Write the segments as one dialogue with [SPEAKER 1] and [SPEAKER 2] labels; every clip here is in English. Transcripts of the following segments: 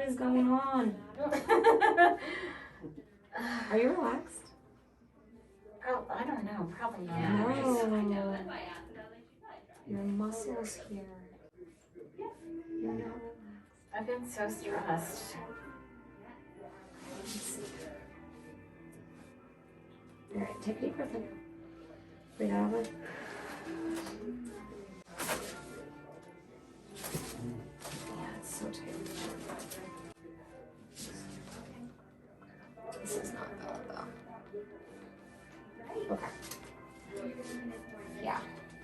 [SPEAKER 1] What is going on? Are you relaxed?
[SPEAKER 2] I don't know. Probably not.
[SPEAKER 1] No. Your muscles here. You're not relaxed.
[SPEAKER 2] I've been so stressed.
[SPEAKER 1] All right, take a deep breath in. Breathe out of it. Yeah, it's so tight. This is not bad though. Okay. Yeah,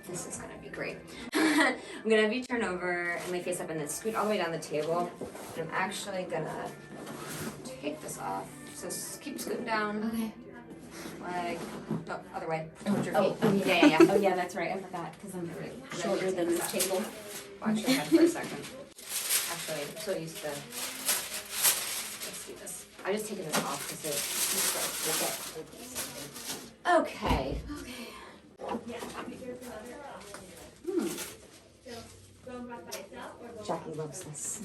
[SPEAKER 1] this is gonna be great. I'm gonna have you turn over and lay face up and then scoot all the way down the table. And I'm actually gonna take this off. So keep scooting down.
[SPEAKER 3] Okay.
[SPEAKER 1] Like, no, other way. Towards your feet.
[SPEAKER 3] Oh, yeah.
[SPEAKER 1] Yeah.
[SPEAKER 3] Oh, yeah, that's right. I forgot because I'm shorter than this table.
[SPEAKER 1] Watch your head for a second. Actually, I'm so used to. Let's do this. I just taken this off because it's like, okay. Jackie loves this.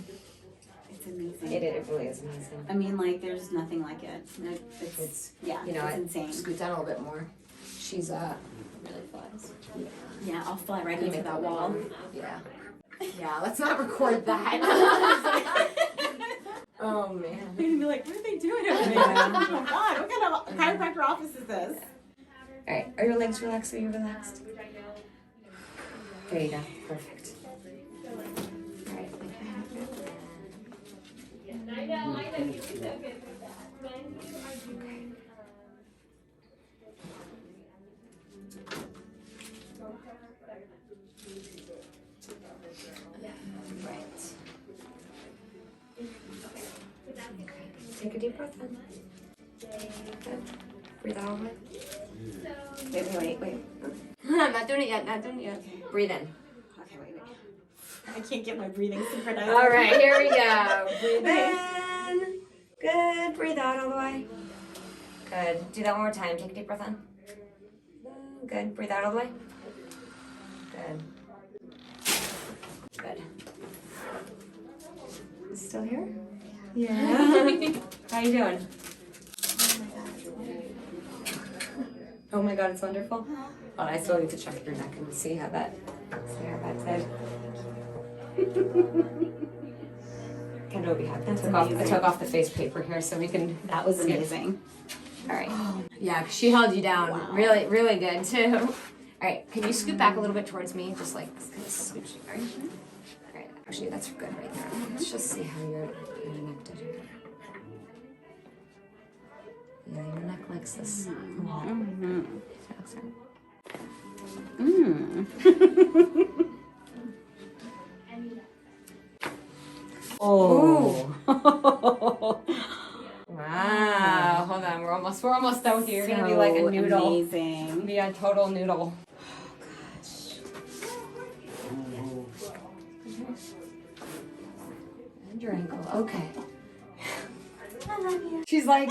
[SPEAKER 3] It's amazing.
[SPEAKER 1] It really is amazing.
[SPEAKER 3] I mean, like, there's nothing like it. It's yeah,
[SPEAKER 1] You know,
[SPEAKER 3] it's insane.
[SPEAKER 1] Scoot down a little bit more. She's really flies.
[SPEAKER 3] Yeah, I'll fly right
[SPEAKER 1] You
[SPEAKER 3] into
[SPEAKER 1] make
[SPEAKER 3] that
[SPEAKER 1] a
[SPEAKER 3] wall.
[SPEAKER 1] little- Yeah. Yeah, let's not record that. Oh man.
[SPEAKER 3] You're gonna be like, what are they doing over there?
[SPEAKER 1] Yeah.
[SPEAKER 3] Oh my god, what kind of chiropractor office is this?
[SPEAKER 1] Alright, are your legs relaxed? Are you relaxed? There you go. Perfect. Alright, Right. Okay. Take a deep breath in. Good. Breathe out over it.
[SPEAKER 3] Wait.
[SPEAKER 1] I'm not doing it yet. Breathe in.
[SPEAKER 3] Okay, wait. I can't get my breathing synchronized.
[SPEAKER 1] All right, here we go. Breathe in. Good. Breathe out all the way. Good. Do that one more time. Take a deep breath in. Good. Breathe out all the way. Good. Good. Still here? Yeah. How you doing? Oh my god, it's wonderful. Oh, I still need to check your neck and see how that did. Kind of be happy. I took off the face paper here so we can.
[SPEAKER 3] That was amazing.
[SPEAKER 1] All right. Yeah, she held you down.
[SPEAKER 3] Wow.
[SPEAKER 1] Really, really good too. All right, can you scoot back a little bit towards me? Just like kind of scooch. All right. All right. Actually, that's good right there. Let's just see how your neck did. Yeah, your neck likes this.
[SPEAKER 3] Oh.
[SPEAKER 1] Wow. Hold on. We're almost done with you. You're gonna be like a noodle.
[SPEAKER 3] Amazing.
[SPEAKER 1] Be a total noodle. And your ankle. Okay. I love you. She's like,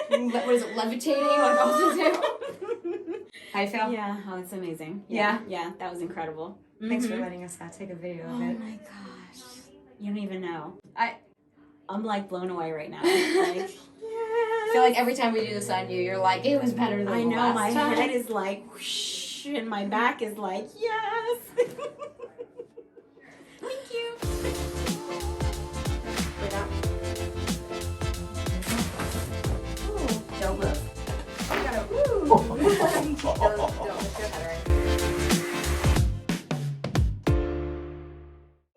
[SPEAKER 1] what is it, levitating like also do? How you feel?
[SPEAKER 3] Yeah. Oh, it's amazing.
[SPEAKER 1] Yeah?
[SPEAKER 3] Yeah, that was incredible.
[SPEAKER 1] Thanks for letting us take a video
[SPEAKER 3] Oh
[SPEAKER 1] of it.
[SPEAKER 3] my gosh. You don't even know.
[SPEAKER 1] I'm
[SPEAKER 3] like blown away right now. Like,
[SPEAKER 1] I feel like every time we do this on you, you're like, it was better than
[SPEAKER 3] I
[SPEAKER 1] the
[SPEAKER 3] know
[SPEAKER 1] last
[SPEAKER 3] my
[SPEAKER 1] time.
[SPEAKER 3] head is like whoosh, and my back is like yes. Thank you.
[SPEAKER 1] Don't move. You gotta, woo. Don't lift your head right